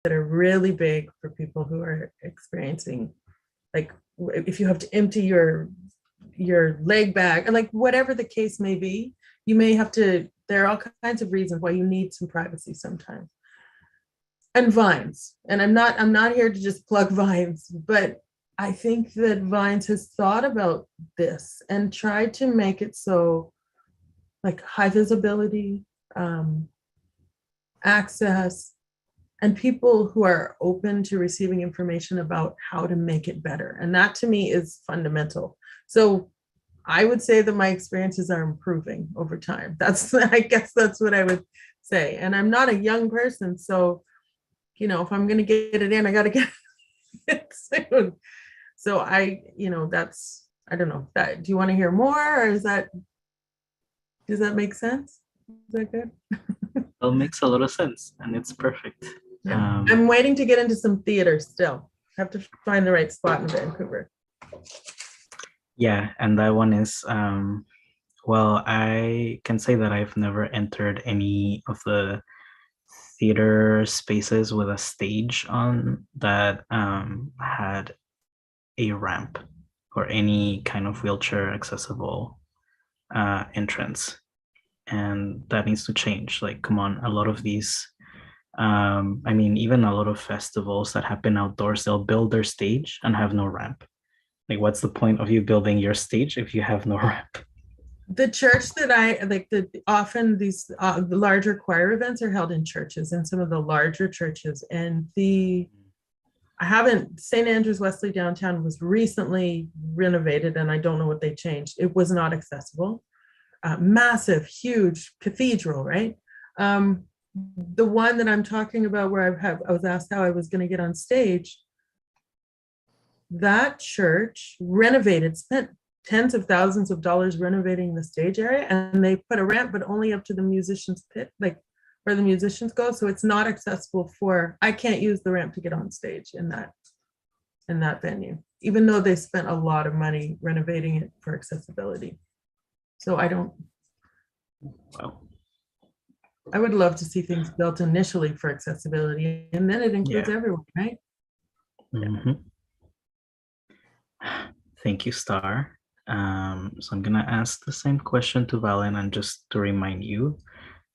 that are really big for people who are experiencing, like if you have to empty your leg bag, and like whatever the case may be, you may have to, there are all kinds of reasons why you need some privacy sometimes. And Vines, and I'm not here to just plug Vines, but I think that Vines has thought about this and tried to make it so like high visibility, access, and people who are open to receiving information about how to make it better. And that to me is fundamental. So I would say that my experiences are improving over time. That's, I guess that's what I would say. And I'm not a young person, so, you know, if I'm going to get it in, I got to get it soon. So that's, I don't know, that, do you want to hear more, or does that make sense? Is that good? It makes a lot of sense, and it's perfect. Yeah. I'm waiting to get into some theater still. I have to find the right spot in Vancouver. Yeah, and that one is, well, I can say that I've never entered any of the theater spaces with a stage on that had a ramp or any kind of wheelchair accessible entrance. And that needs to change. Like, come on, a lot of these, I mean, even a lot of festivals that happen outdoors, they'll build their stage and have no ramp. Like, what's the point of you building your stage if you have no ramp? The church that I like, often these the larger choir events are held in churches, in some of the larger churches. And St. Andrews Wesley downtown was recently renovated, and I don't know what they changed. It was not accessible. Massive, huge cathedral, right? The one that I'm talking about where I was asked how I was going to get on stage, that church renovated, spent tens of thousands of dollars renovating the stage area, and they put a ramp, but only up to the musicians pit, like where the musicians go. So it's not accessible I can't use the ramp to get on stage in that venue, even though they spent a lot of money renovating it for accessibility. So I would love to see things built initially for accessibility, and then it includes everyone, right? Mm-hmm. Thank you, Star. So I'm gonna ask the same question to Valen, and just to remind you,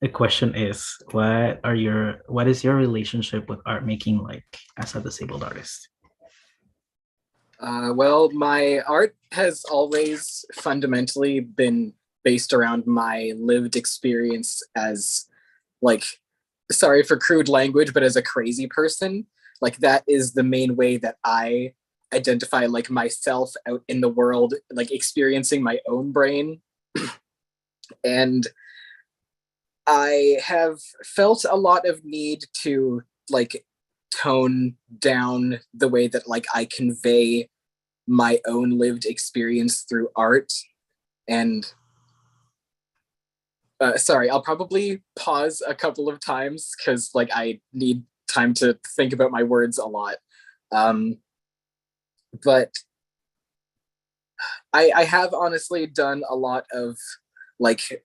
the question is, what is your relationship with art making like as a disabled artist? Well, my art has always fundamentally been based around my lived experience as, like, sorry for crude language, but as a crazy person. Like, that is the main way that I identify, like, myself out in the world, like experiencing my own brain. And I have felt a lot of need to, like, tone down the way that, like, I convey my own lived experience through art. And sorry, I'll probably pause a couple of times because, like, I need time to think about my words a lot. But I have honestly done a lot of, like,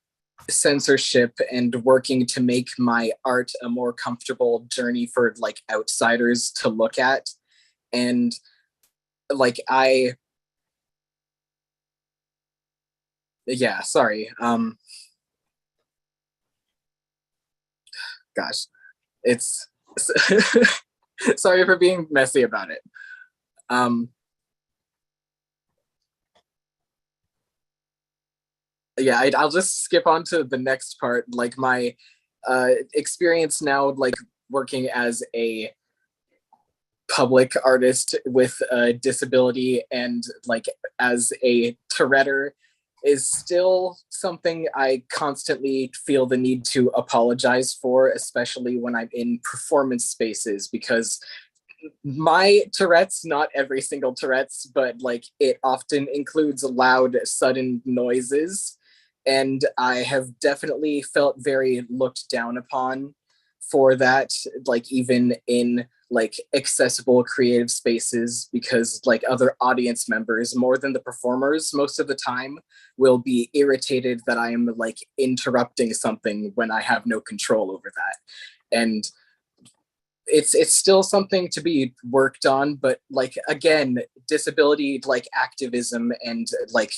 censorship and working to make my art a more comfortable journey for, like, outsiders to look at. And, like, sorry. Gosh, it's sorry for being messy about it. I'll just skip on to the next part. Like, my experience now, like, working as a public artist with a disability and, like, as a Touretteer, is still something I constantly feel the need to apologize for, especially when I'm in performance spaces, because my Tourette's, not every single Tourette's, but, like, it often includes loud, sudden noises. And I have definitely felt very looked down upon for that, like, even in, like, accessible creative spaces, because, like, other audience members, more than the performers most of the time, will be irritated that I am, like, interrupting something when I have no control over that. And it's still something to be worked on, but like again, disability like activism and like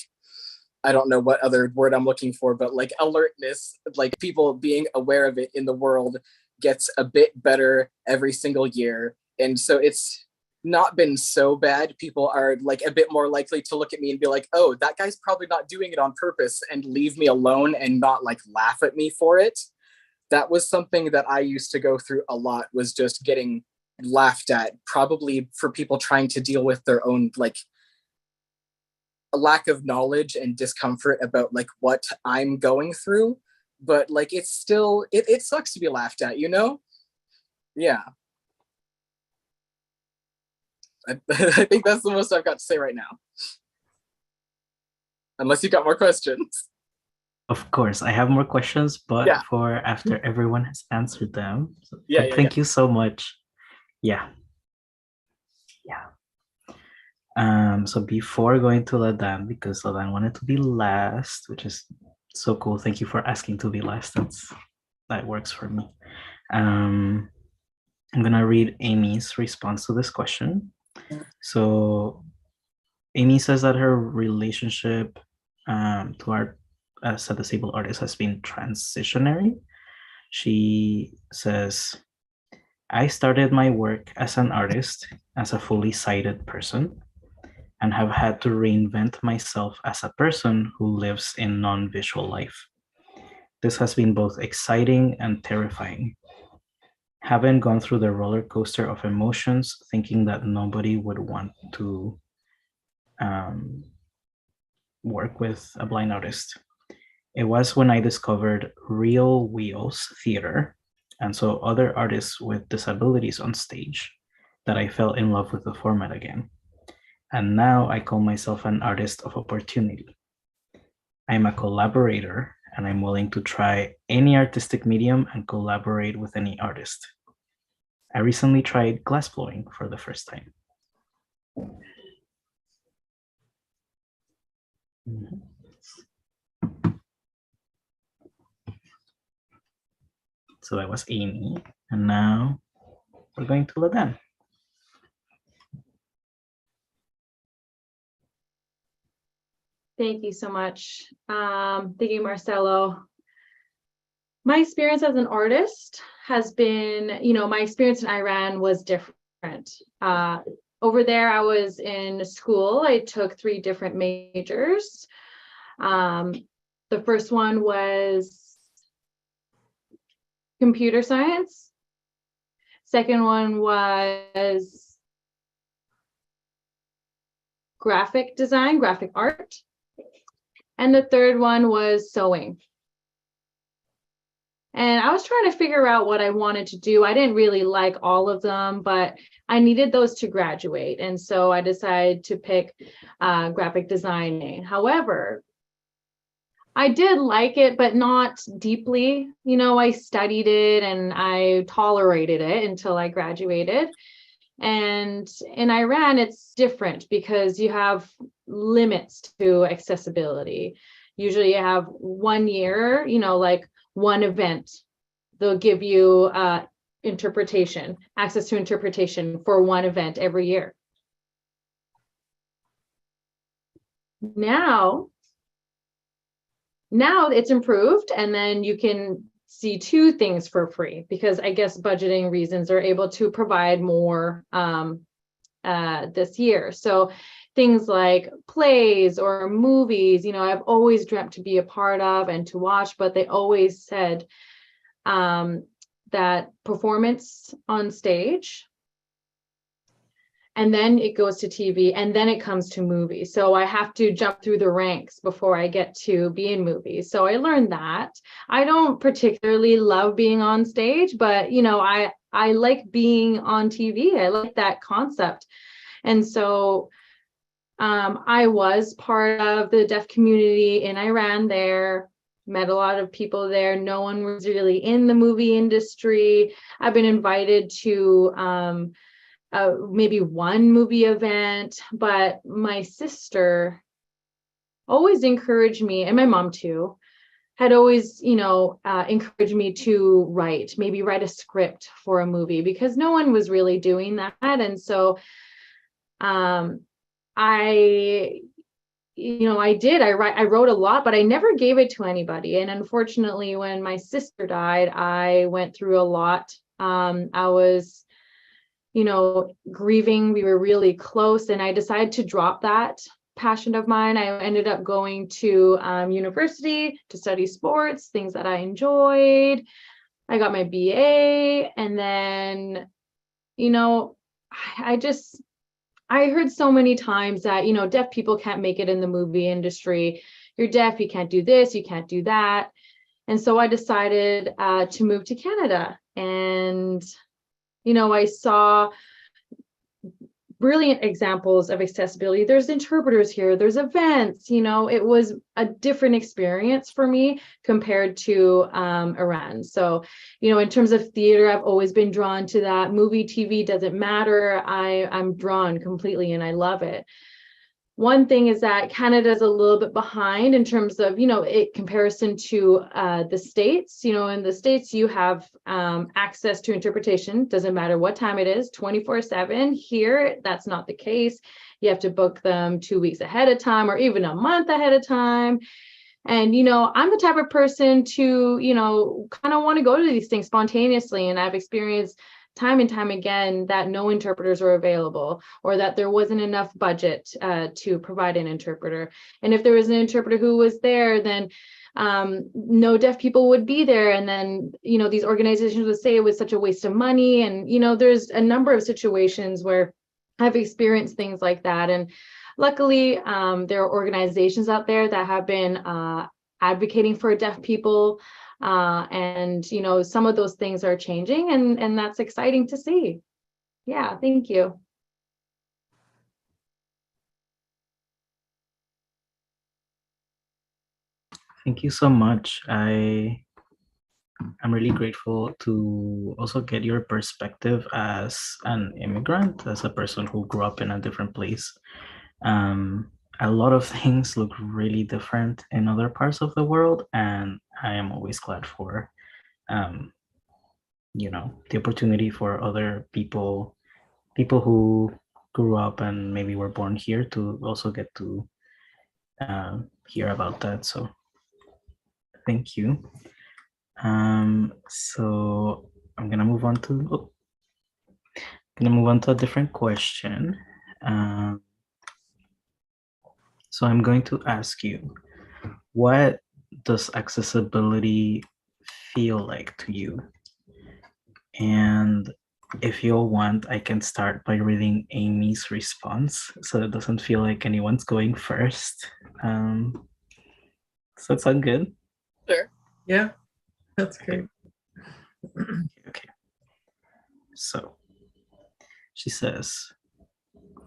I don't know what other word I'm looking for, but like alertness, like people being aware of it in the world gets a bit better every single year. And so it's not been so bad. People are like a bit more likely to look at me and be like, oh, that guy's probably not doing it on purpose, and leave me alone and not like laugh at me for it. That was something that I used to go through a lot, was just getting laughed at, probably for people trying to deal with their own like a lack of knowledge and discomfort about like what I'm going through. But like it's still it sucks to be laughed at, you know? Yeah. I think that's the most I've got to say right now. Unless you got more questions. Of course, I have more questions, but Yeah. for after everyone has answered them. So, Yeah, but thank you so much. Yeah. So before going to Ladan, because Ladan wanted to be last, which is so cool. Thank you for asking to be last. That works for me. I'm gonna read Amy's response to this question. So Amy says that her relationship to art as a disabled artist has been transitionary. She says, I started my work as an artist, as a fully sighted person, and have had to reinvent myself as a person who lives in non-visual life. This has been both exciting and terrifying. Having gone through the roller coaster of emotions, thinking that nobody would want to work with a blind artist. It was when I discovered Real Wheels Theater and saw other artists with disabilities on stage that I fell in love with the format again. And now I call myself an artist of opportunity. I'm a collaborator, and I'm willing to try any artistic medium and collaborate with any artist. I recently tried glassblowing for the first time. So that was Amy, and now we're going to Ladan. Thank you so much. Thank you, Marcelo. My experience as an artist has been, my experience in Iran was different. Over there, I was in school. I took 3 different majors. The first one was computer science. Second one was graphic design, graphic art. And the third one was sewing. And I was trying to figure out what I wanted to do. I didn't really like all of them, but I needed those to graduate. And so I decided to pick graphic designing. However, I did like it, but not deeply. I studied it and I tolerated it until I graduated. And in Iran, it's different because you have limits to accessibility. Usually you have 1 year, like one event. They'll give you interpretation, access to interpretation for one event every year. Now it's improved, and then you can see 2 things for free because I guess budgeting reasons are able to provide more this year. So things like plays or movies, I've always dreamt to be a part of and to watch, but they always said that performance on stage, and then it goes to TV, and then it comes to movies. So I have to jump through the ranks before I get to be in movies. So I learned that. I don't particularly love being on stage, but I like being on TV. I like that concept. And so I was part of the deaf community in Iran there, met a lot of people there. No one was really in the movie industry. I've been invited to maybe one movie event, but my sister always encouraged me, and my mom too, had always, encouraged me to maybe write a script for a movie, because no one was really doing that. And so I wrote a lot, but I never gave it to anybody. And unfortunately, when my sister died, I went through a lot. I was, grieving. We were really close, and I decided to drop that passion of mine. I ended up going to university to study sports, things that I enjoyed. I got my BA, and then, I heard so many times that, deaf people can't make it in the movie industry. You're deaf, you can't do this, you can't do that. And so I decided to move to Canada. And, I saw brilliant examples of accessibility. There's interpreters here, there's events, it was a different experience for me compared to Iran. So, in terms of theater, I've always been drawn to that. Movie, TV, doesn't matter. I'm drawn completely, and I love it. One thing is that Canada is a little bit behind in terms of, comparison to the States. In the States, you have access to interpretation, doesn't matter what time it is, 24/7. Here, that's not the case. You have to book them 2 weeks ahead of time, or even a month ahead of time. And, I'm the type of person to, kind of want to go to these things spontaneously. And I've experienced time and time again that no interpreters were available, or that there wasn't enough budget to provide an interpreter. And if there was an interpreter who was there, then no deaf people would be there. And then, these organizations would say it was such a waste of money. And, there's a number of situations where I've experienced things like that. And luckily, there are organizations out there that have been advocating for deaf people. And, some of those things are changing, and that's exciting to see. Yeah, thank you. Thank you so much. I'm really grateful to also get your perspective as an immigrant, as a person who grew up in a different place. A lot of things look really different in other parts of the world, and I am always glad for, the opportunity for other people who grew up and maybe were born here to also get to hear about that. So thank you. So I'm gonna move on to a different question. So I'm going to ask you, what does accessibility feel like to you? And if you want, I can start by reading Amy's response, so it doesn't feel like anyone's going first. So it's all good? Sure. Yeah, that's great. Okay. So she says,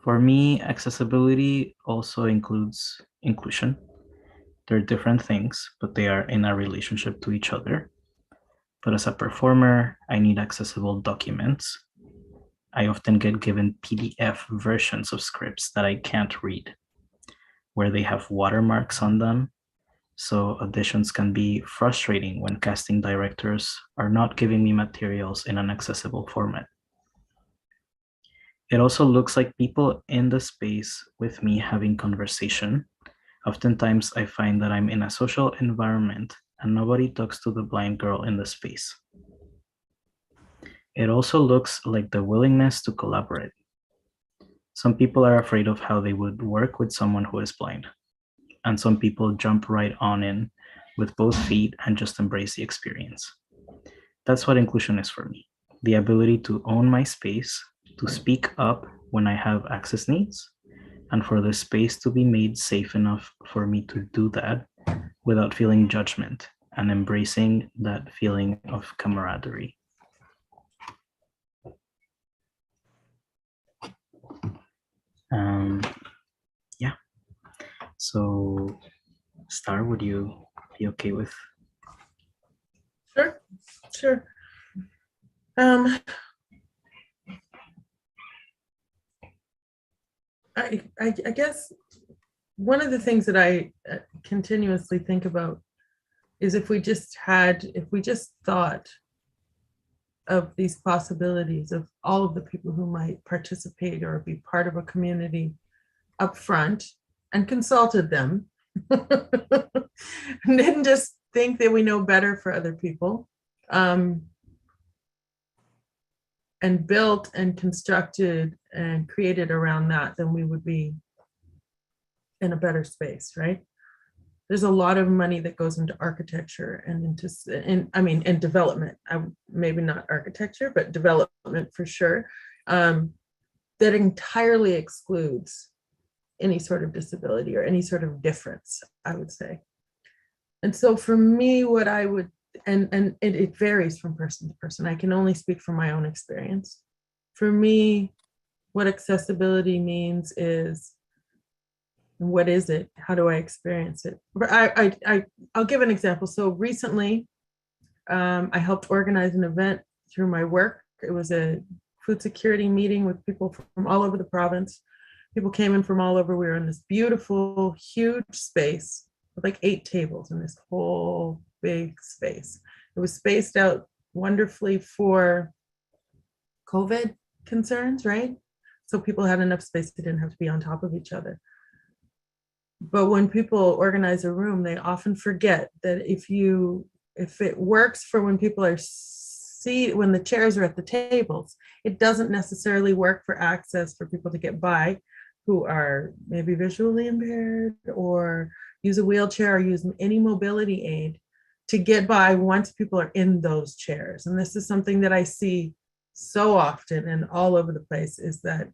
for me, accessibility also includes inclusion. They're different things, but they are in a relationship to each other. But as a performer, I need accessible documents. I often get given PDF versions of scripts that I can't read, where they have watermarks on them. So auditions can be frustrating when casting directors are not giving me materials in an accessible format. It also looks like people in the space with me having conversation. Oftentimes, I find that I'm in a social environment and nobody talks to the blind girl in the space. It also looks like the willingness to collaborate. Some people are afraid of how they would work with someone who is blind, and some people jump right on in with both feet and just embrace the experience. That's what inclusion is for me: the ability to own my space, to speak up when I have access needs, and for the space to be made safe enough for me to do that without feeling judgment and embracing that feeling of camaraderie. Yeah. So, Star, would you be okay with? Sure. I guess one of the things that I continuously think about is if we just thought of these possibilities of all of the people who might participate or be part of a community up front and consulted them and didn't just think that we know better for other people, and built and constructed and created around that, then we would be in a better space, right? There's a lot of money that goes into architecture and in development. Maybe not architecture, but development for sure. That entirely excludes any sort of disability or any sort of difference, I would say. And so for me, what I would, and it varies from person to person. I can only speak from my own experience. For me, what accessibility means is, what is it? How do I experience it? I'll give an example. So recently, I helped organize an event through my work. It was a food security meeting with people from all over the province. People came in from all over. We were in this beautiful, huge space with like 8 tables in this whole big space. It was spaced out wonderfully for COVID concerns, right? So people had enough space, they didn't have to be on top of each other. But when people organize a room, they often forget that if it works for when people are when the chairs are at the tables, it doesn't necessarily work for access for people to get by who are maybe visually impaired or use a wheelchair or use any mobility aid to get by once people are in those chairs. And this is something that I see so often and all over the place, is that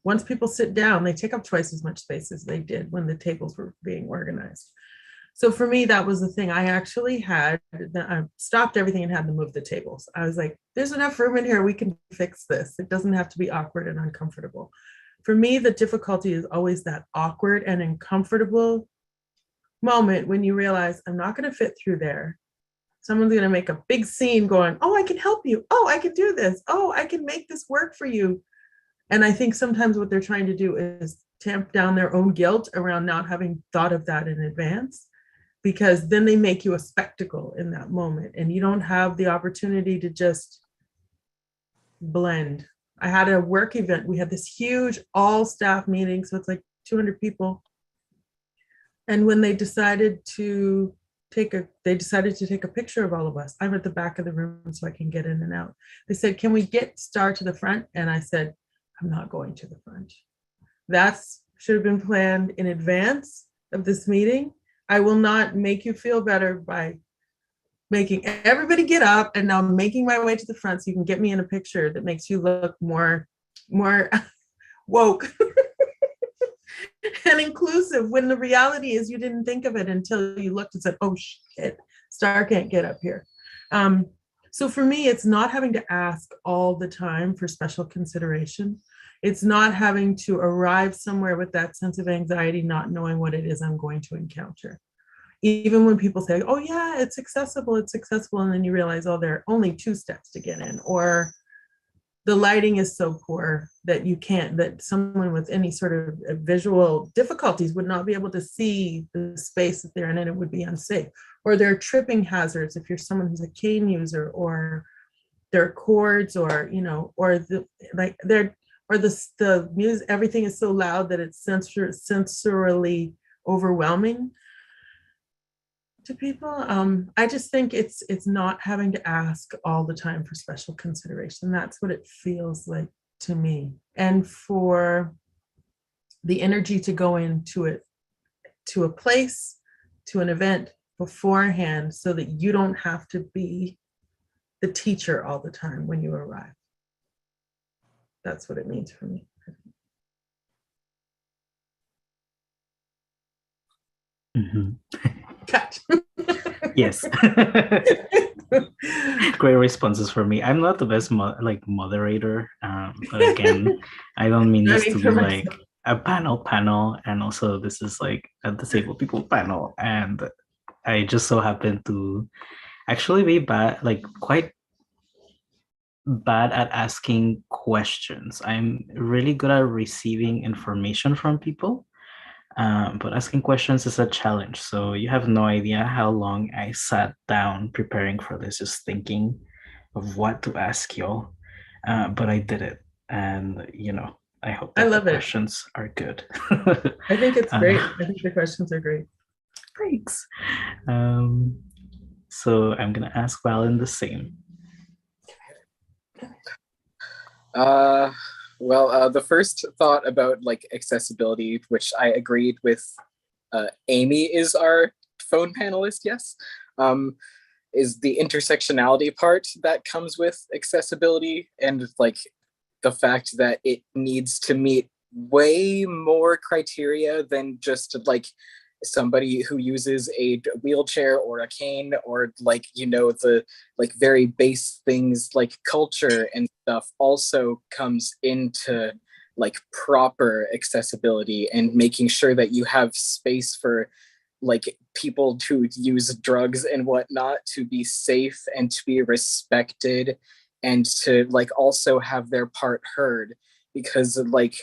once people sit down, they take up twice as much space as they did when the tables were being organized. So for me, that was the thing. I actually I stopped everything and had to move the tables. I was like, there's enough room in here. We can fix this. It doesn't have to be awkward and uncomfortable. For me, the difficulty is always that awkward and uncomfortable moment when you realize I'm not going to fit through there. Someone's going to make a big scene going, oh, I can help you. Oh, I can do this. Oh, I can make this work for you. And I think sometimes what they're trying to do is tamp down their own guilt around not having thought of that in advance, because then they make you a spectacle in that moment and you don't have the opportunity to just blend. I had a work event. We had this huge all staff meeting. So it's like 200 people. And when they decided to take a picture of all of us. I'm at the back of the room so I can get in and out. They said, can we get Star to the front? And I said, I'm not going to the front. That should have been planned in advance of this meeting. I will not make you feel better by making everybody get up and now making my way to the front so you can get me in a picture that makes you look more woke and inclusive, when the reality is you didn't think of it until you looked and said, oh shit, Star can't get up here. So for me, it's not having to ask all the time for special consideration. It's not having to arrive somewhere with that sense of anxiety, not knowing what it is I'm going to encounter. Even when people say, oh yeah, it's accessible. And then you realize, oh, there are only 2 steps to get in, or the lighting is so poor that that someone with any sort of visual difficulties would not be able to see the space that they're in, and it would be unsafe. Or there are tripping hazards if you're someone who's a cane user, or there are cords, or, or the music, everything is so loud that it's sensorily overwhelming to people. I just think it's not having to ask all the time for special consideration. That's what it feels like to me. And for the energy to go into it, to a place, to an event beforehand, so that you don't have to be the teacher all the time when you arrive. That's what it means for me. Mm-hmm. Cut. Yes. Great responses for me. I'm not the best moderator, but again, I don't mean this to be like a panel, and also this is like a disabled people panel, and I just so happen to actually be quite bad at asking questions. I'm really good at receiving information from people. But asking questions is a challenge. So you have no idea how long I sat down preparing for this, just thinking of what to ask y'all. But I did it. And, I hope I that the love it. questions are good. I think it's great. I think the questions are great. Thanks. So I'm going to ask Valen the same. Well, the first thought about like accessibility, which I agreed with Amy is our phone panelist, yes, is the intersectionality part that comes with accessibility, and like the fact that it needs to meet way more criteria than just like somebody who uses a wheelchair or a cane, or like, the like very base things like culture and stuff also comes into like proper accessibility, and making sure that you have space for like people to use drugs and whatnot to be safe and to be respected, and to like also have their part heard. Because like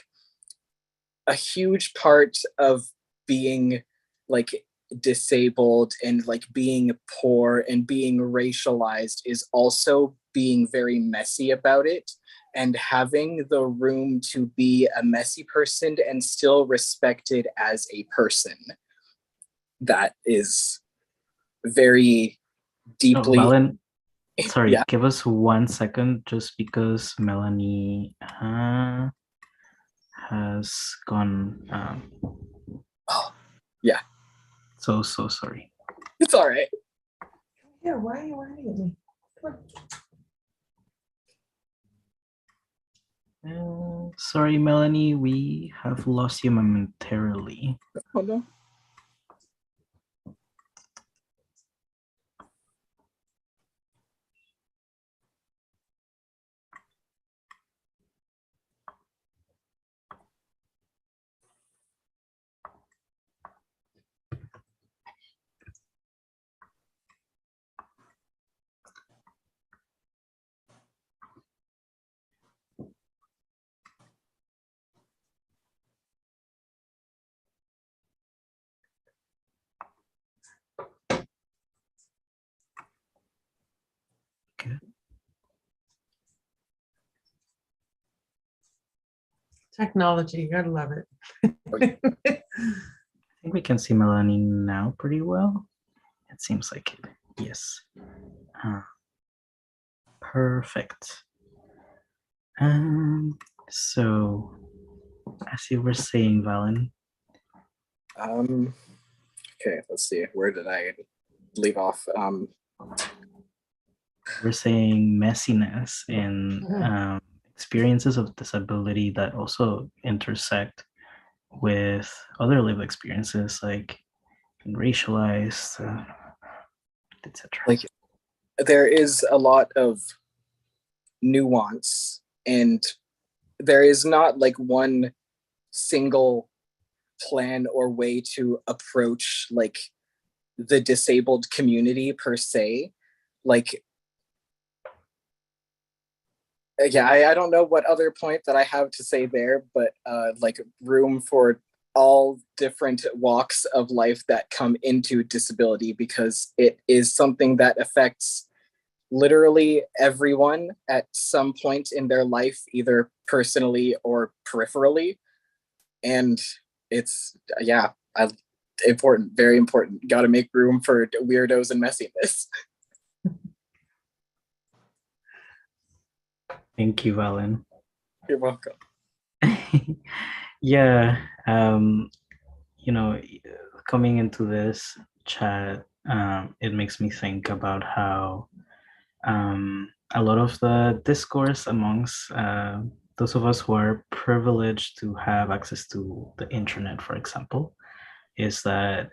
a huge part of being like disabled and like being poor and being racialized is also being very messy about it, and having the room to be a messy person and still respected as a person. That is very deeply. Valen, sorry, Yeah. give us 1 second, just because Melanie has gone. Oh, yeah. So sorry. It's all right. Yeah, why are you whining at me? Sorry, Melanie, we have lost you momentarily. Oh no. Okay. Technology, you gotta love it. I think we can see Melanie now pretty well. It seems like it. Yes. Perfect. So, as you were saying, Valen. Okay, let's see. Where did I leave off? We're saying messiness and experiences of disability that also intersect with other lived experiences, like being racialized, etc. Like, there is a lot of nuance, and there is not like one single plan or way to approach like the disabled community per se. Like, yeah, I don't know what other point that I have to say there, but like room for all different walks of life that come into disability, because it is something that affects literally everyone at some point in their life, either personally or peripherally. And it's, yeah, important, very important. Got to make room for weirdos and messiness. Thank you, Valen. You're welcome. Yeah, coming into this chat, it makes me think about how a lot of the discourse amongst those of us who are privileged to have access to the internet, for example, is that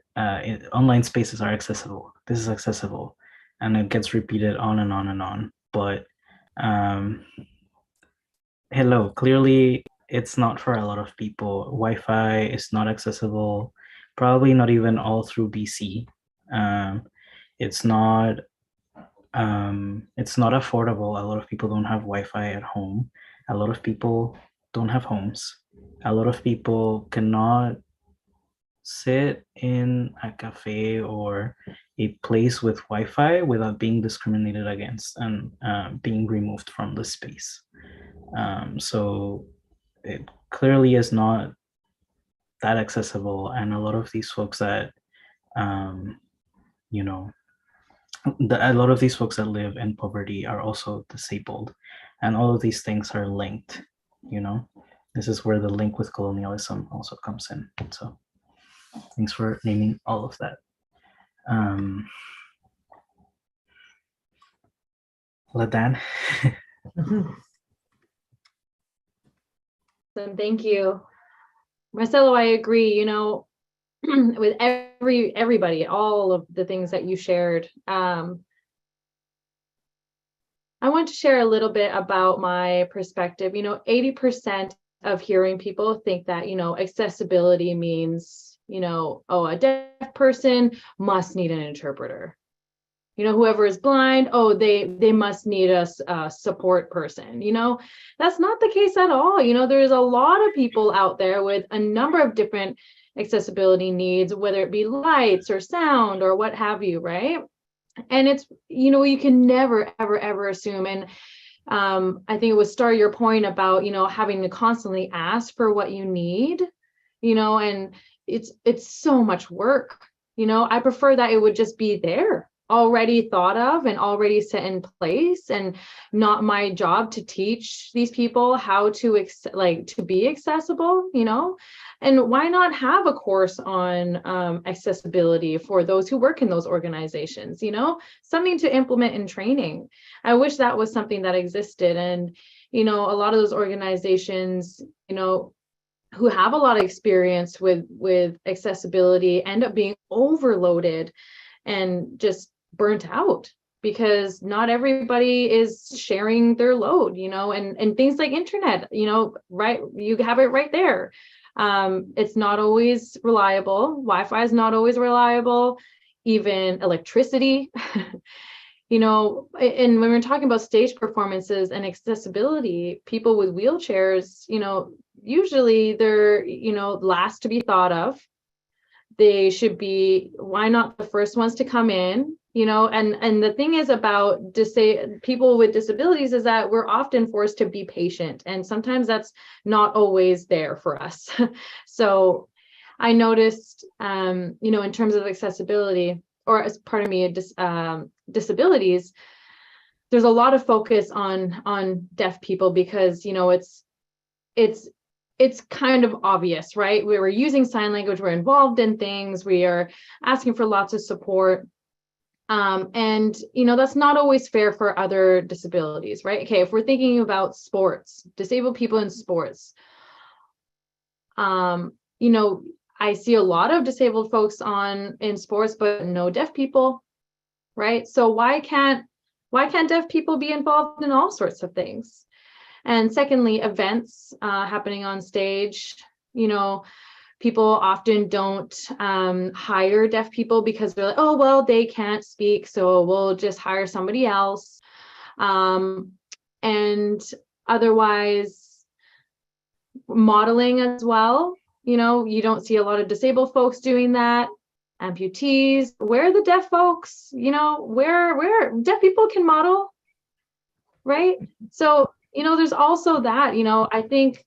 online spaces are accessible. This is accessible, and it gets repeated on and on and on. But hello, clearly it's not for a lot of people. Wi-Fi is not accessible, probably not even all through BC. It's not affordable. A lot of people don't have Wi-Fi at home. A lot of people don't have homes. A lot of people cannot sit in a cafe or a place with Wi-Fi without being discriminated against and being removed from the space. So it clearly is not that accessible, and a lot of these folks that you know a lot of these folks that live in poverty are also disabled, and all of these things are linked. This is where the link with colonialism also comes in. So thanks for naming all of that. Ladan. Thank you, Marcelo. I agree. With everybody, all of the things that you shared. I want to share a little bit about my perspective. 80% of hearing people think that, accessibility means, a deaf person must need an interpreter. Whoever is blind, they must need a support person. That's not the case at all. There's a lot of people out there with a number of different accessibility needs, whether it be lights or sound or what have you, right? And it's, you can never, ever assume. And I think it was Star, your point about, having to constantly ask for what you need, and it's so much work. I prefer that it would just be there, already thought of and already set in place, and not my job to teach these people how to to be accessible, and why not have a course on accessibility for those who work in those organizations, something to implement in training. I wish that was something that existed. And, a lot of those organizations, who have a lot of experience with accessibility end up being overloaded and just burnt out, because not everybody is sharing their load, and things like internet, right, you have it right there. It's not always reliable. Wi-Fi is not always reliable, even electricity. And when we're talking about stage performances and accessibility, people with wheelchairs, usually they're, last to be thought of. They should be, why not the first ones to come in, and the thing is about people with disabilities is that we're often forced to be patient, and sometimes that's not always there for us. So I noticed, in terms of accessibility, or as part of me, disabilities, there's a lot of focus on deaf people because, it's kind of obvious, right? We were using sign language, we're involved in things, we are asking for lots of support. And, that's not always fair for other disabilities, right? Okay, if we're thinking about sports, disabled people in sports, I see a lot of disabled folks in sports, but no deaf people, right? So why can't deaf people be involved in all sorts of things? And secondly, events happening on stage, people often don't hire deaf people because they're like, oh, well, they can't speak, so we'll just hire somebody else. And otherwise, modeling as well, you don't see a lot of disabled folks doing that. Amputees, where are the deaf folks? Where deaf people can model, right? So, there's also that, I think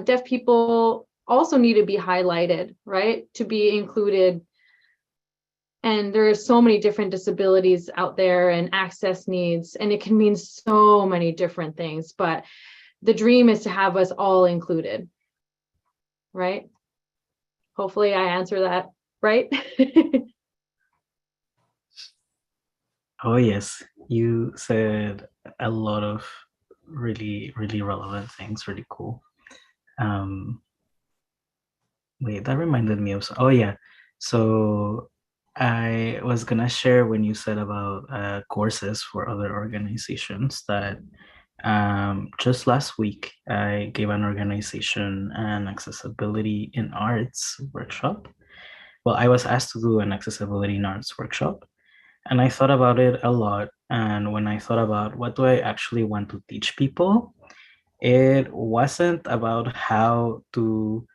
deaf people also need to be highlighted, right, to be included. And there are so many different disabilities out there and access needs, and it can mean so many different things, but the dream is to have us all included, right? Hopefully I answer that right. Oh yes, you said a lot of really, really relevant things, really cool. Wait, that reminded me of, oh yeah, so I was gonna share when you said about courses for other organizations that just last week I gave an organization an accessibility in arts workshop. Well, I was asked to do an accessibility in arts workshop, and I thought about it a lot. And when I thought about what do I actually want to teach people, it wasn't about how to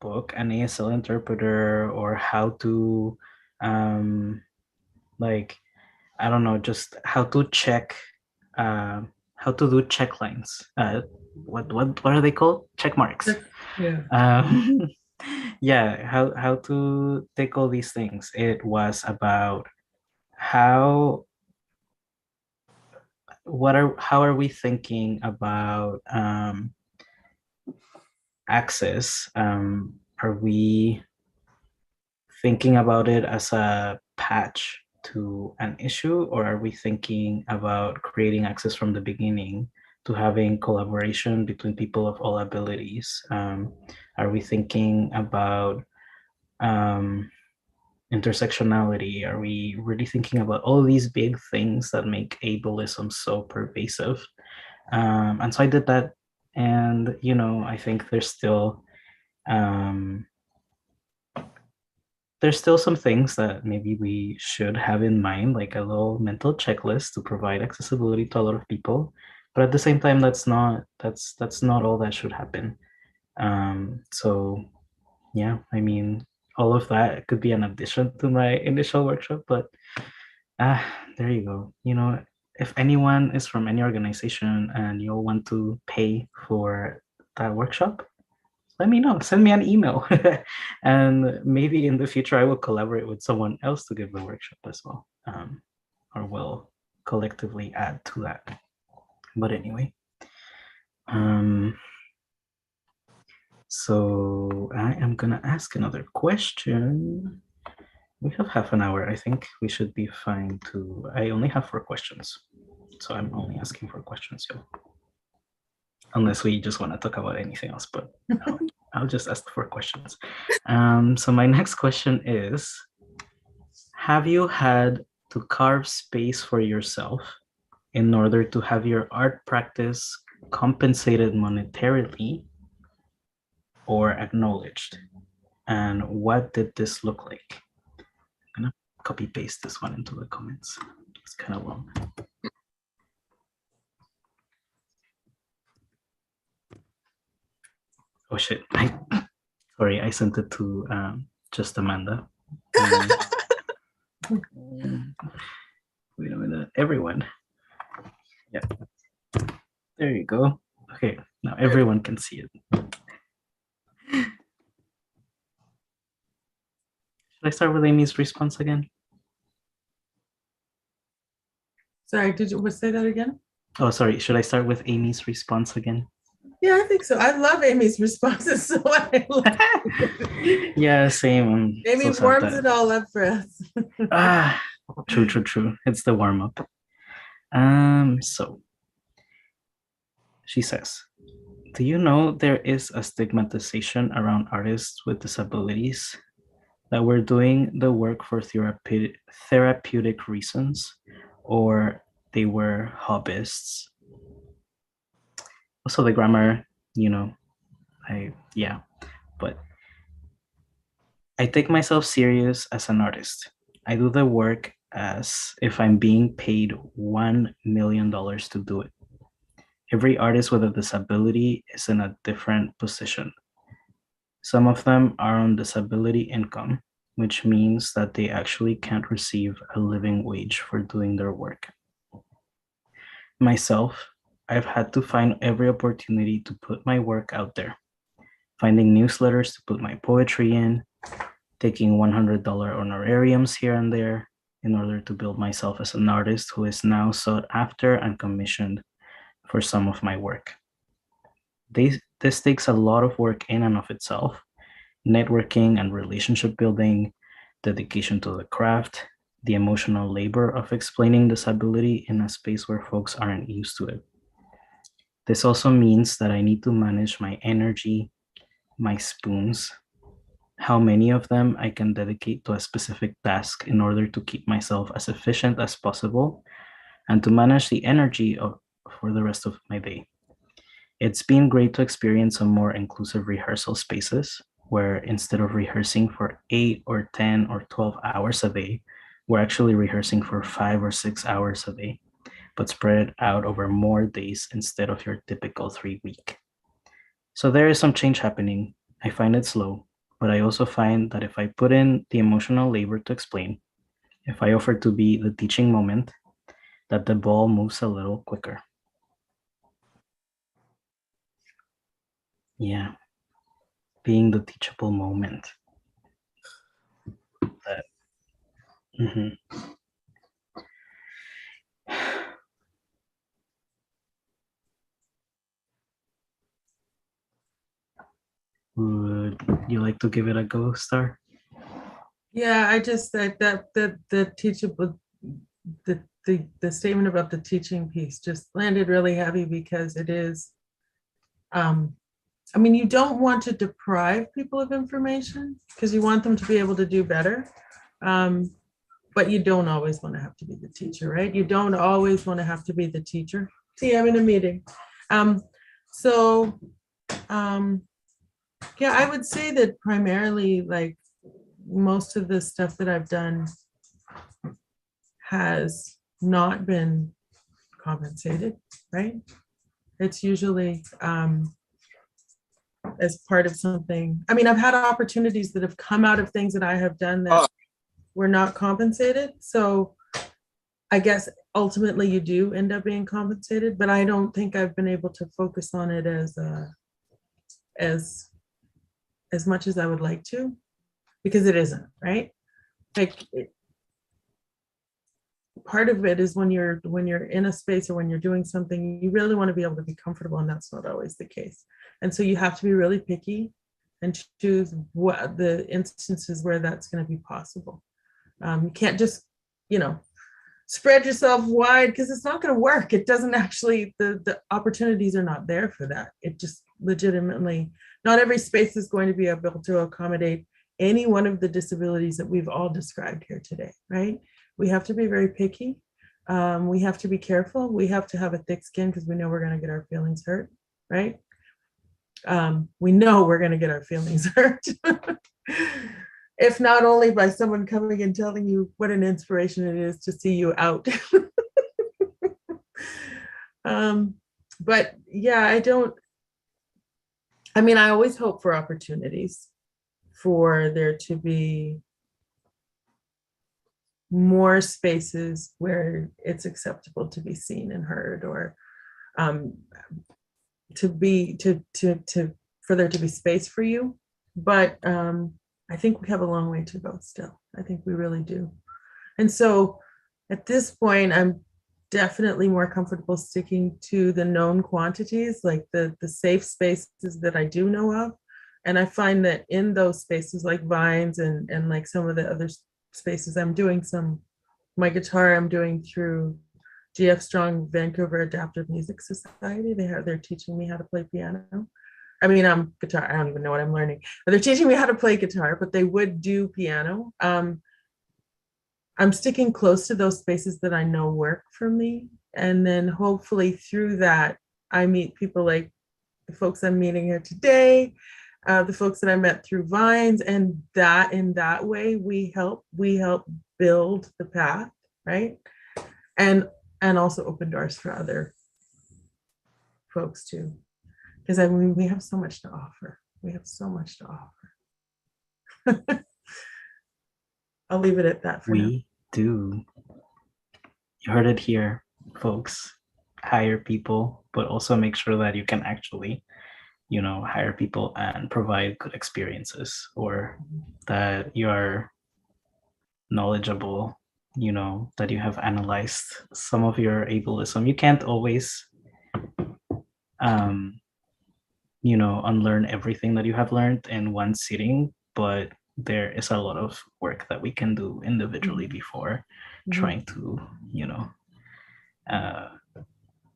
book an ASL interpreter or how to like, I don't know, just how to check how to do check lines. What are they called? Check marks. Yeah. Yeah, how to take all these things. It was about how how are we thinking about access? Are we thinking about it as a patch to an issue, or are we thinking about creating access from the beginning to having collaboration between people of all abilities? Are we thinking about intersectionality? Are we really thinking about all these big things that make ableism so pervasive? And so I did that, and I think there's still some things that maybe we should have in mind, like a little mental checklist to provide accessibility to a lot of people. But at the same time, that's not all that should happen. So yeah, I mean, all of that could be an addition to my initial workshop, but there you go. If anyone is from any organization and you'll want to pay for that workshop, let me know. Send me an email. And maybe in the future, I will collaborate with someone else to give the workshop as well. Or we'll collectively add to that. But anyway. So I am going to ask another question. We have half an hour. I think we should be fine to... I only have 4 questions. So I'm only asking for questions, yo. Unless we just want to talk about anything else, but no, I'll just ask 4 questions. So my next question is, have you had to carve space for yourself in order to have your art practice compensated monetarily or acknowledged? And what did this look like? I'm gonna copy paste this one into the comments. It's kind of long. Oh shit, sorry, I sent it to just Amanda. Wait a minute, everyone. Yeah, there you go. Okay, now everyone can see it. Should I start with Amy's response again? Sorry, did you say that again? Oh, sorry, should I start with Amy's response again? Yeah, I think so. I love Amy's responses. So I love yeah, same. Amy warms it all up for us. True. It's the warm up. So she says, do you know there is a stigmatization around artists with disabilities? That we're doing the work for therapeutic reasons, or they were hobbyists? Also the grammar, but I take myself serious as an artist. I do the work as if I'm being paid $1 million to do it. Every artist with a disability is in a different position. Some of them are on disability income, which means that they actually can't receive a living wage for doing their work. Myself, I've had to find every opportunity to put my work out there, finding newsletters to put my poetry in, taking $100 honorariums here and there in order to build myself as an artist who is now sought after and commissioned for some of my work. This takes a lot of work in and of itself, networking and relationship building, dedication to the craft, the emotional labor of explaining disability in a space where folks aren't used to it. This also means that I need to manage my energy, my spoons, how many of them I can dedicate to a specific task in order to keep myself as efficient as possible, and to manage the energy for the rest of my day. It's been great to experience some more inclusive rehearsal spaces where instead of rehearsing for 8 or 10 or 12 hours a day, we're actually rehearsing for 5 or 6 hours a day, but spread out over more days instead of your typical 3-week. So there is some change happening. I find it slow, But I also find that if I put in the emotional labor to explain, if I offer to be the teaching moment, that the ball moves a little quicker. Yeah. Being the teachable moment. That, mhm. Would you like to give it a go, Star? Yeah, I just that the teachable the statement about the teaching piece just landed really heavy because it is I mean, you don't want to deprive people of information because you want them to be able to do better. But you don't always want to have to be the teacher, right? You don't always want to have to be the teacher. See, I'm in a meeting. So yeah, I would say that primarily like most of the stuff that I've done has not been compensated, right? It's usually as part of something. I mean, I've had opportunities that have come out of things that I have done that were not compensated. So I guess ultimately you do end up being compensated, but I don't think I've been able to focus on it as much as I would like to, because it isn't, right? Like part of it is when you're in a space or when you're doing something, you really want to be able to be comfortable, and that's not always the case. And so you have to be really picky and choose what the instances where that's going to be possible. You can't just, spread yourself wide because it's not going to work. It doesn't actually, the opportunities are not there for that. It just legitimately, not every space is going to be able to accommodate any one of the disabilities that we've all described here today, right? We have to be very picky. We have to be careful. We have to have a thick skin because we know we're going to get our feelings hurt, right? We know we're going to get our feelings hurt. If not only by someone coming and telling you what an inspiration it is to see you out. But yeah, I always hope for opportunities for there to be more spaces where it's acceptable to be seen and heard, or for there to be space for you. But I think we have a long way to go still. I think we really do. And so at this point, I'm definitely more comfortable sticking to the known quantities, like the safe spaces that I do know of. And I find that in those spaces like Vines and like some of the other spaces, I'm doing my guitar I'm doing through GF Strong Vancouver Adaptive Music Society. They're teaching me how to play piano. I mean, guitar, I don't even know what I'm learning, but they're teaching me how to play guitar, but they would do piano. I'm sticking close to those spaces that I know work for me. And then hopefully through that, I meet people like the folks I'm meeting here today, the folks that I met through Vines, and that in that way, we help build the path, right? And also open doors for other folks too. Because I mean, we have so much to offer. We have so much to offer. I'll leave it at that for now. We do. You heard it here, folks. Hire people, but also make sure that you can actually, hire people and provide good experiences, or that you are knowledgeable, that you have analyzed some of your ableism. You can't always unlearn everything that you have learned in one sitting, but there is a lot of work that we can do individually before trying to,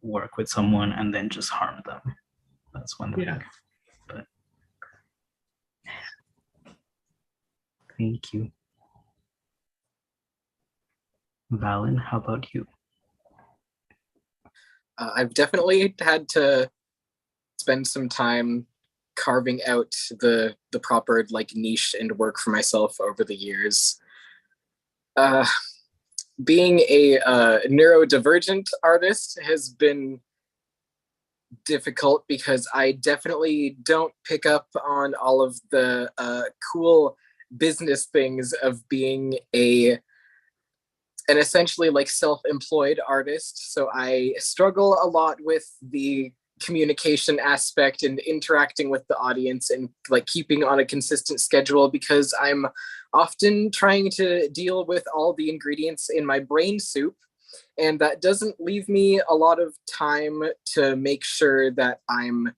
work with someone and then just harm them. That's one thing. But thank you. Valen, how about you? I've definitely had to spend some time carving out the proper niche and work for myself over the years. Being a neurodivergent artist has been difficult because I definitely don't pick up on all of the cool business things of being an essentially like self-employed artist. So I struggle a lot with the communication aspect and interacting with the audience and like keeping on a consistent schedule because I'm often trying to deal with all the ingredients in my brain soup, and that doesn't leave me a lot of time to make sure that I'm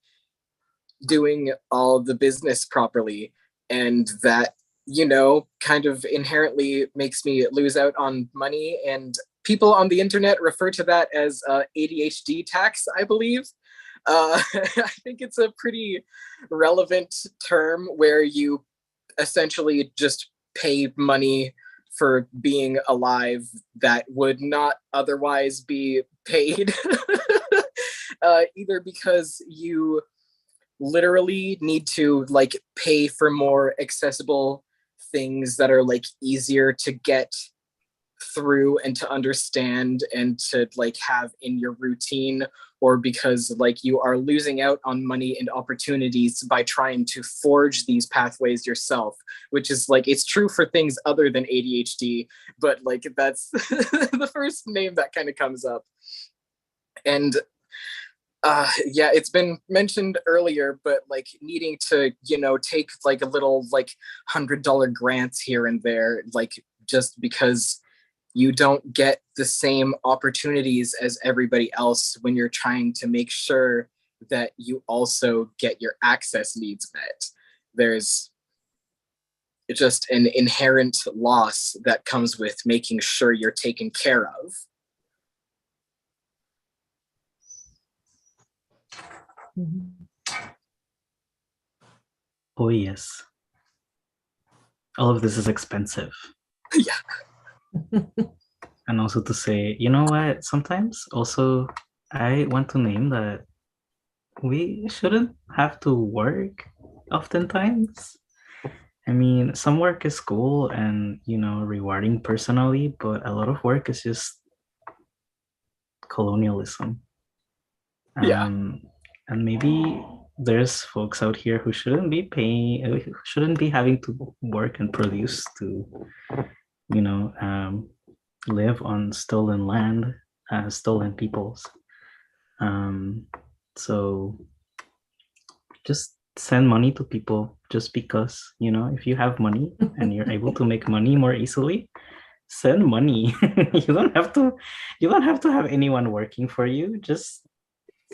doing all the business properly, and that, you know, kind of inherently makes me lose out on money. And people on the internet refer to that as ADHD tax, I believe. I think it's a pretty relevant term where you essentially just pay money for being alive that would not otherwise be paid, either because you literally need to like pay for more accessible things that are like easier to get through and to understand and to like have in your routine, or because like you are losing out on money and opportunities by trying to forge these pathways yourself, which is like, it's true for things other than ADHD, but like that's the first name that kind of comes up. And yeah, it's been mentioned earlier, but like needing to, you know, take like a little like $100 grants here and there, like just because you don't get the same opportunities as everybody else when you're trying to make sure that you also get your access needs met. There's just an inherent loss that comes with making sure you're taken care of. Oh, yes. All of this is expensive. Yeah. And also to say, you know what, sometimes also I want to name that we shouldn't have to work oftentimes. I mean, some work is cool and, you know, rewarding personally, but a lot of work is just colonialism. Yeah. And maybe there's folks out here who shouldn't be paying, who shouldn't be having to work and produce to, you know, live on stolen land, stolen peoples. So just send money to people just because, you know, if you have money and you're able to make money more easily, send money. You don't have to have anyone working for you. Just,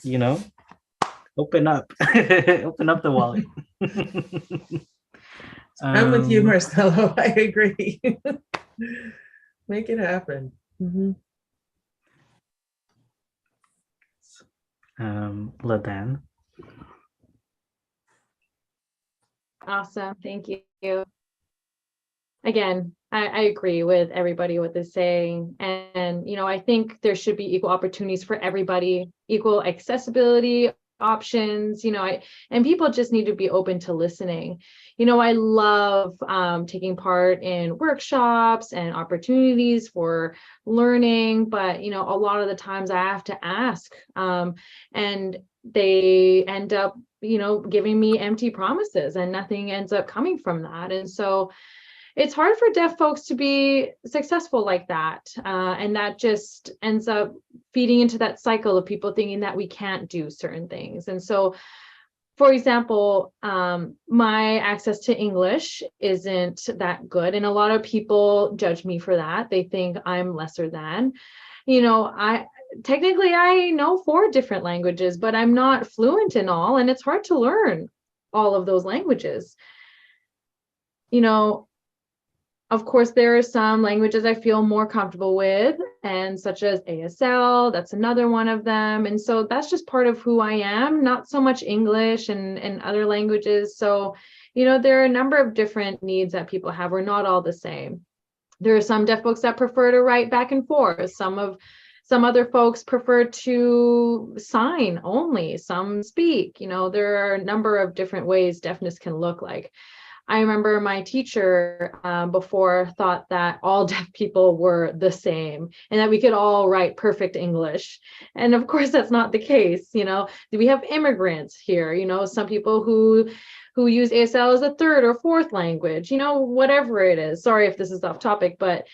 you know, open up open up the wallet. I'm with you, Marcelo. I agree. Make it happen. Ladan. Awesome. Thank you. Again, I agree with everybody what they're saying. And, you know, I think there should be equal opportunities for everybody, equal accessibility options, you know, and people just need to be open to listening. You know, I love taking part in workshops and opportunities for learning, but, you know, a lot of the times I have to ask, and they end up, you know, giving me empty promises and nothing ends up coming from that. And so it's hard for deaf folks to be successful like that. And that just ends up feeding into that cycle of people thinking that we can't do certain things. And so, for example, my access to English isn't that good. And a lot of people judge me for that. They think I'm lesser than. You know, I know 4 different languages, but I'm not fluent in all. And it's hard to learn all of those languages. You know, of course, there are some languages I feel more comfortable with, and such as ASL, that's another one of them. And so that's just part of who I am, not so much English and other languages. So, you know, there are a number of different needs that people have. We're not all the same. There are some deaf folks that prefer to write back and forth. Some other folks prefer to sign only, some speak. You know, there are a number of different ways deafness can look like. I remember my teacher before thought that all deaf people were the same and that we could all write perfect English. And of course, that's not the case. We have immigrants here, some people who use ASL as a third or fourth language, whatever it is. Sorry if this is off topic, but,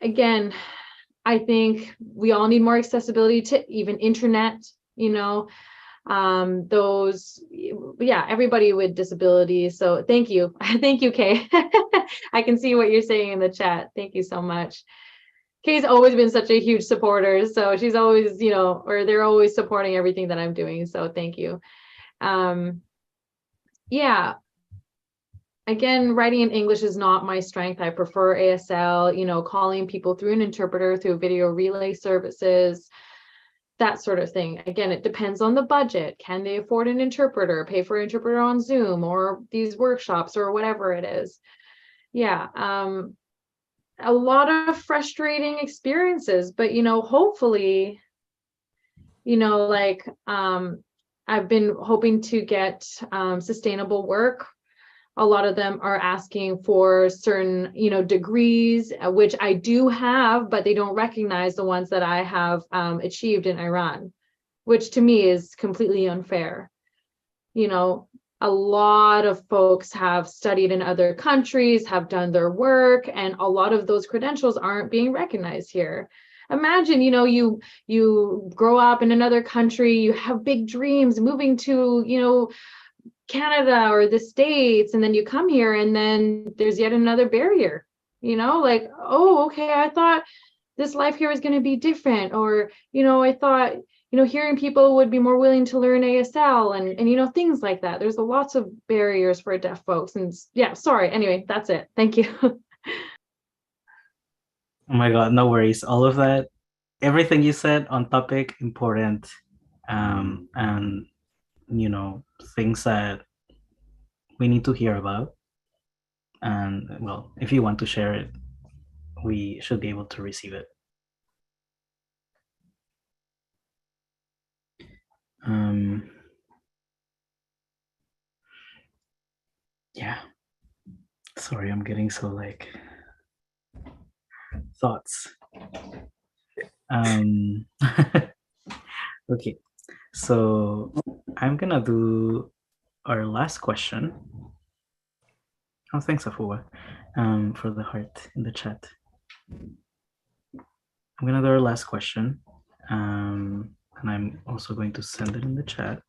again, I think we all need more accessibility to even internet, everybody with disabilities. So thank you. Thank you, Kay. I can see what you're saying in the chat. Thank you so much. Kay's always been such a huge supporter. So she's always, or they're always supporting everything that I'm doing. So thank you. Again, writing in English is not my strength. I prefer ASL, calling people through an interpreter, through video relay services, that sort of thing. Again, it depends on the budget. Can they afford an interpreter, pay for an interpreter on Zoom or these workshops or whatever it is? A lot of frustrating experiences, but, hopefully, I've been hoping to get sustainable work. A lot of them are asking for certain, degrees, which I do have, but they don't recognize the ones that I have achieved in Iran, which to me is completely unfair. A lot of folks have studied in other countries, have done their work, and a lot of those credentials aren't being recognized here. Imagine, you grow up in another country, you have big dreams, moving to, Canada or the States, and then you come here and then there's yet another barrier, oh, okay, I thought this life here was going to be different, or I thought hearing people would be more willing to learn ASL and things like that. There's lots of barriers for deaf folks, and sorry, anyway, that's it. Thank you. Oh my God, no worries. All of that, everything you said on topic, important, and things that we need to hear about. And well, if you want to share it, we should be able to receive it. Sorry, I'm getting so thoughts. Okay, so I'm gonna do our last question. Oh, thanks, Afua, for the heart in the chat. I'm gonna do our last question, and I'm also going to send it in the chat.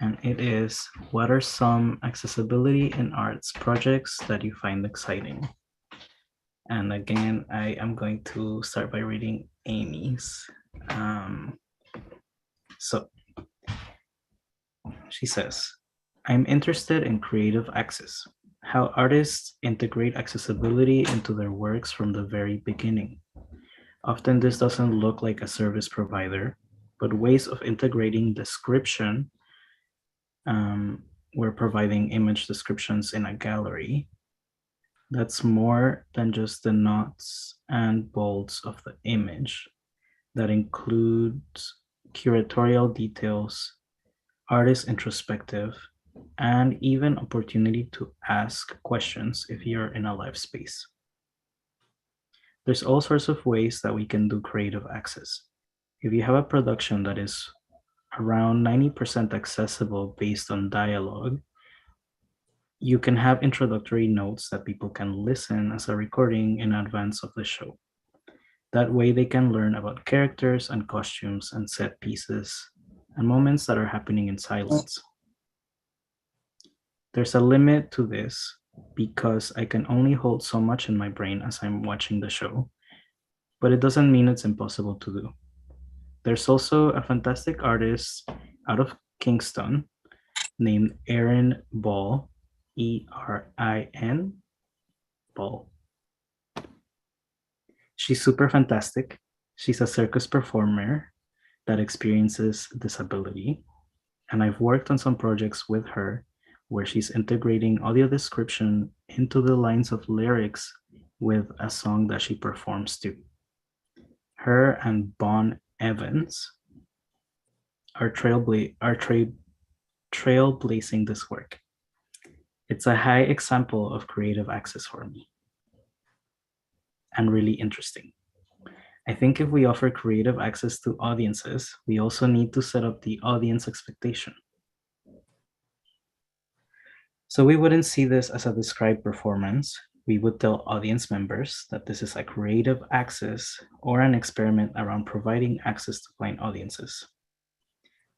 And it is, what are some accessibility in arts projects that you find exciting? And again, I am going to start by reading Amy's. So she says, I'm interested in creative access, how artists integrate accessibility into their works from the very beginning. Often this doesn't look like a service provider, but ways of integrating description. We're providing image descriptions in a gallery. That's more than just the nuts and bolts of the image. That includes curatorial details, artist introspective, and even opportunity to ask questions if you're in a live space. There's all sorts of ways that we can do creative access. If you have a production that is around 90% accessible based on dialogue, you can have introductory notes that people can listen as a recording in advance of the show. That way they can learn about characters and costumes and set pieces and moments that are happening in silence. There's a limit to this because I can only hold so much in my brain as I'm watching the show, but it doesn't mean it's impossible to do. There's also a fantastic artist out of Kingston named Erin Ball, E-R-I-N, Ball. She's super fantastic. She's a circus performer that experiences disability, and I've worked on some projects with her where she's integrating audio description into the lines of lyrics with a song that she performs to. Her and Bon Evans are trailblazing this work. It's a high example of creative access for me, and really interesting. I think if we offer creative access to audiences, we also need to set up the audience expectation. So we wouldn't see this as a described performance. We would tell audience members that this is a creative access or an experiment around providing access to blind audiences.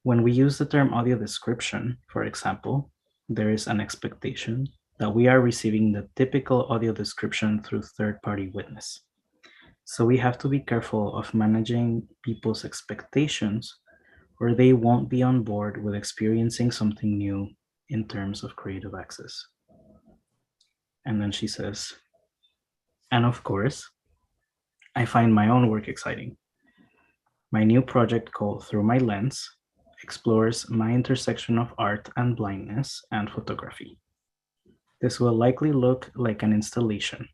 When we use the term audio description, for example, there is an expectation that we are receiving the typical audio description through third-party witness. So we have to be careful of managing people's expectations, or they won't be on board with experiencing something new in terms of creative access. And then she says, and of course, I find my own work exciting. My new project called Through My Lens explores my intersection of art and blindness and photography. This will likely look like an installation.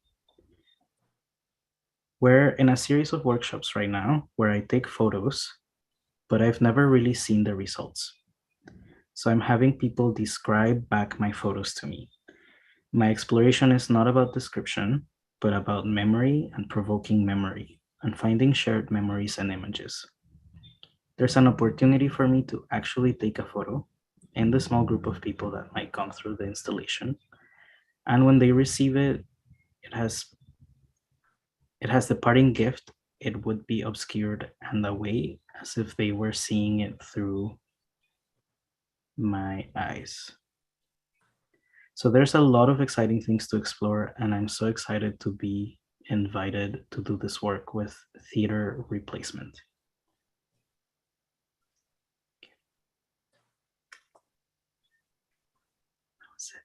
We're in a series of workshops right now where I take photos, but I've never really seen the results. So I'm having people describe back my photos to me. My exploration is not about description, but about memory and provoking memory and finding shared memories and images. There's an opportunity for me to actually take a photo in the small group of people that might come through the installation. And when they receive it, it has the parting gift. It would be obscured and away as if they were seeing it through my eyes. So there's a lot of exciting things to explore, and I'm so excited to be invited to do this work with theater replacement. That was it.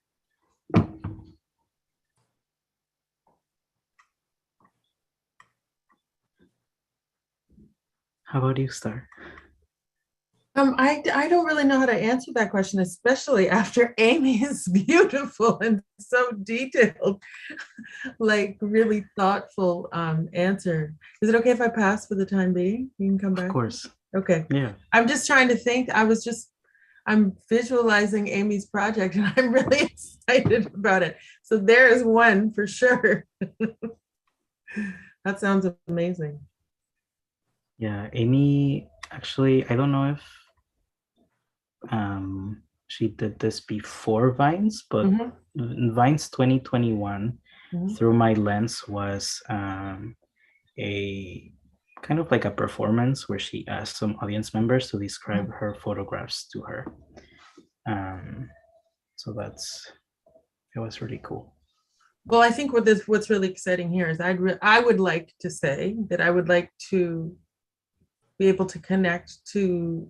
How about you, Star? I don't really know how to answer that question, especially after Amy's beautiful and so detailed, like really thoughtful answer. Is it okay if I pass for the time being? You can come back. Of course. Okay. Yeah. I'm just trying to think. I'm visualizing Amy's project and I'm really excited about it. So there is one for sure. That sounds amazing. Yeah, Amy, actually, I don't know if she did this before Vines, but Vines 2021 Through My Lens was a kind of like a performance where she asked some audience members to describe her photographs to her. So it was really cool. Well, I think what's really exciting here is I would like to say that I would like to be able to connect to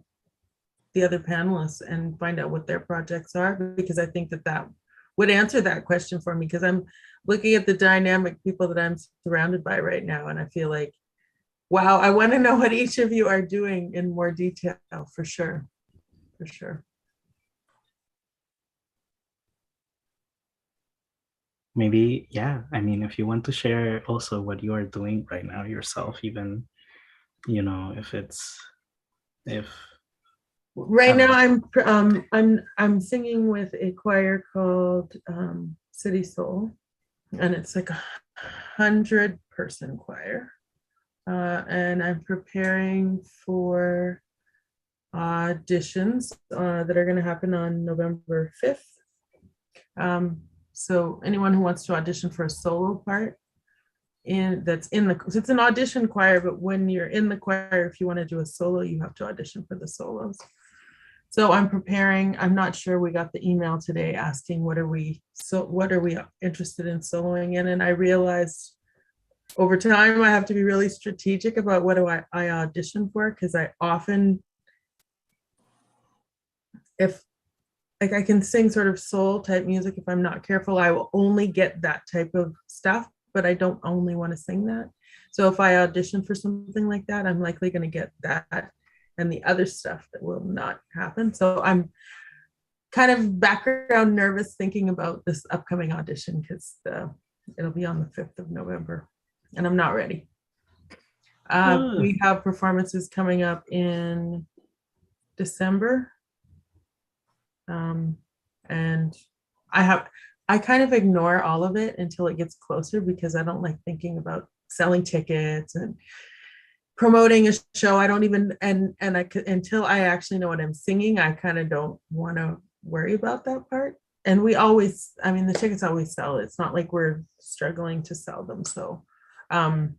the other panelists and find out what their projects are, because I think that would answer that question for me, because I'm looking at the dynamic people that I'm surrounded by right now, and I feel like, wow, I want to know what each of you are doing in more detail, for sure. For sure. Maybe, yeah, I mean, if you want to share also what you are doing right now yourself, even, if right now I'm singing with a choir called City Soul, and it's like 100-person choir, and I'm preparing for auditions that are going to happen on November 5th. So anyone who wants to audition for a solo part it's an audition choir, but when you're in the choir, if you want to do a solo, you have to audition for the solos. So I'm preparing. I'm not sure. We got the email today asking what are we interested in soloing in, and I realized over time I have to be really strategic about what do I audition for, because I often, if like I can sing sort of soul type music, if I'm not careful, I will only get that type of stuff, but I don't only want to sing that. So if I audition for something like that, I'm likely going to get that and the other stuff that will not happen. So I'm kind of background nervous thinking about this upcoming audition, because it'll be on the 5th of November and I'm not ready. We have performances coming up in December. And I kind of ignore all of it until it gets closer because I don't like thinking about selling tickets and promoting a show. I don't even until I actually know what I'm singing, I kind of don't want to worry about that part. And we always, I mean, the tickets always sell. It's not like we're struggling to sell them. So I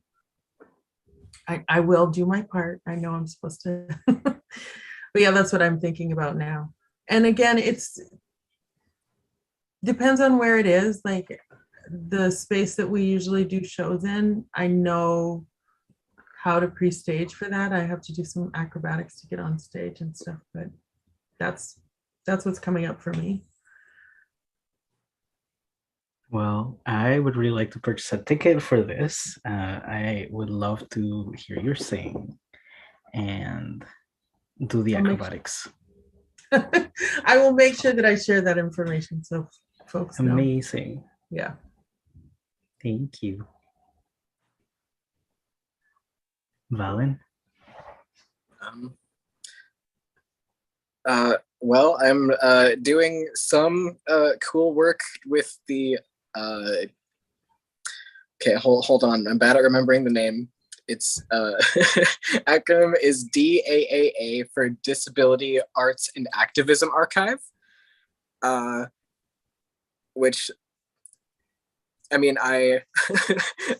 will do my part. I know I'm supposed to. But yeah, that's what I'm thinking about now. And again, it's depends on where it is. Like the space that we usually do shows in, I know how to pre-stage for that. I have to do some acrobatics to get on stage and stuff, but that's what's coming up for me. Well, I would really like to purchase a ticket for this. I would love to hear you sing and do the acrobatics. I will make sure that I share that information so folks know. Amazing. Yeah. Thank you. Valen? Well, I'm doing some cool work with the okay, hold on. I'm bad at remembering the name. It's acronym is DAAA for Disability Arts and Activism Archive, which, I mean, I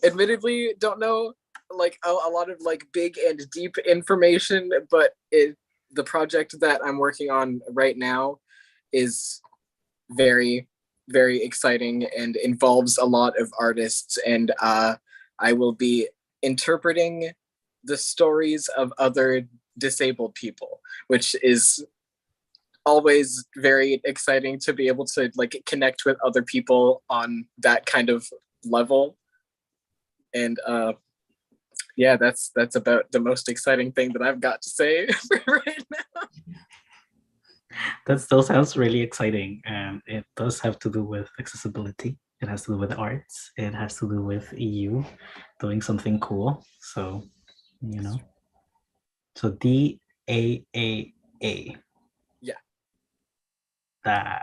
admittedly don't know like a lot of like big and deep information, but the project that I'm working on right now is very, very exciting and involves a lot of artists, and I will be interpreting the stories of other disabled people, which is always very exciting to be able to like connect with other people on that kind of level. And yeah, that's about the most exciting thing that I've got to say for right now. That still sounds really exciting, and it does have to do with accessibility. It has to do with arts. It has to do with EU doing something cool. So, you know. So DAAA. Yeah. That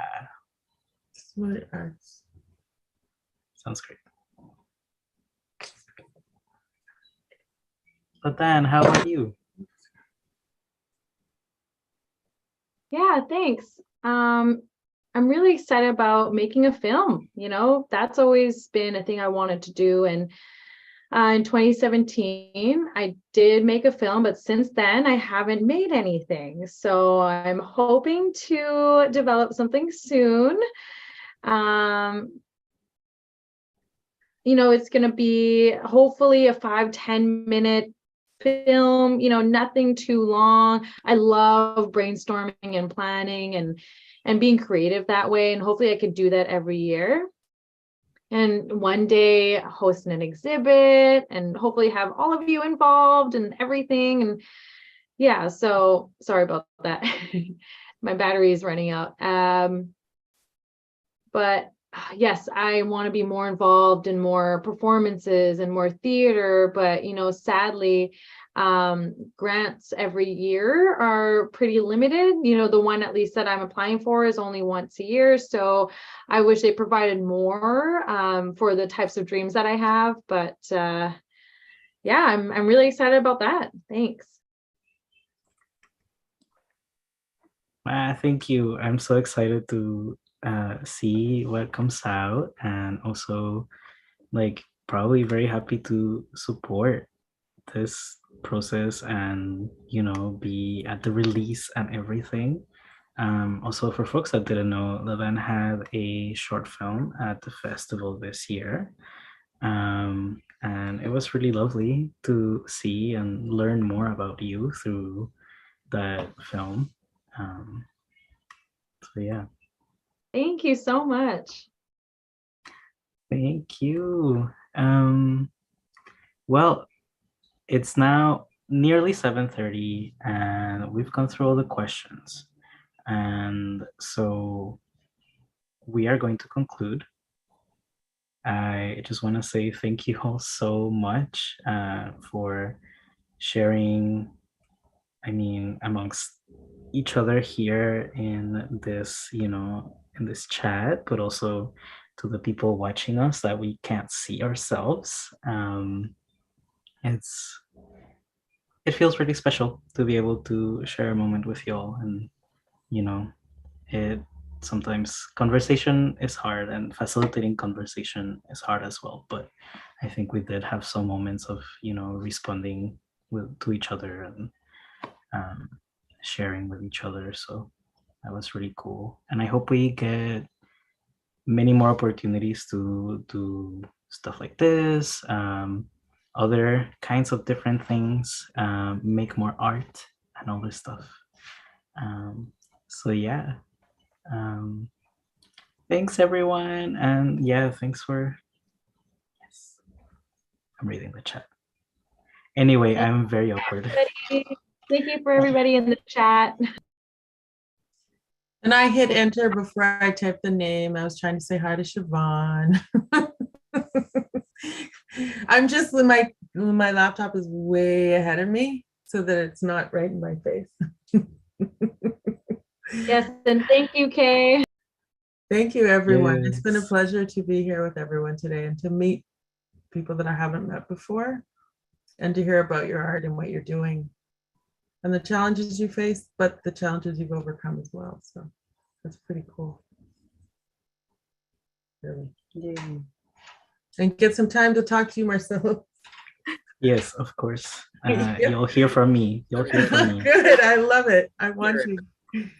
sounds great. But then, how about you? Yeah, thanks. I'm really excited about making a film. You know, that's always been a thing I wanted to do. And in 2017, I did make a film, but since then I haven't made anything. So I'm hoping to develop something soon. You know, it's going to be hopefully a 5-10 minute film, you know, nothing too long. I love brainstorming and planning and being creative that way. And hopefully I could do that every year. And one day host an exhibit and hopefully have all of you involved and everything. And yeah, so sorry about that. My battery is running out. But yes, I want to be more involved in more performances and more theater, but you know, sadly, grants every year are pretty limited. You know, the one at least that I'm applying for is only once a year. So I wish they provided more for the types of dreams that I have. But yeah, I'm really excited about that. Thanks. Thank you. I'm so excited to see what comes out, and also like probably very happy to support this process and, you know, be at the release and everything. Also, for folks that didn't know, Ladan had a short film at the festival this year. And it was really lovely to see and learn more about you through that film. So yeah. Thank you so much. Thank you. Well, it's now nearly 7:30 and we've gone through all the questions. And so we are going to conclude. I just want to say thank you all so much for sharing, I mean, amongst each other here in this, you know, in this chat, but also to the people watching us that we can't see ourselves. It feels really special to be able to share a moment with y'all, and you know, it sometimes conversation is hard and facilitating conversation is hard as well. But I think we did have some moments of, you know, responding to each other and sharing with each other. So that was really cool. And I hope we get many more opportunities to do stuff like this, other kinds of different things, make more art and all this stuff. So yeah. Thanks everyone, and yeah, thanks for, yes, I'm reading the chat. Anyway, I'm very awkward. Thank you for everybody in the chat. And I hit enter before I typed the name. I was trying to say hi to Siobhan. I'm just, my laptop is way ahead of me so that it's not right in my face. Yes, and thank you, Kay. Thank you, everyone. It's been a Yes. pleasure to be here with everyone today and to meet people that I haven't met before and to hear about your art and what you're doing and the challenges you face, but the challenges you've overcome as well. So that's pretty cool. Really. Yay. And get some time to talk to you, Marcelo. Yes, of course. Yeah. You'll hear from me. You'll hear from me. Good. I love it. I want Sure. you.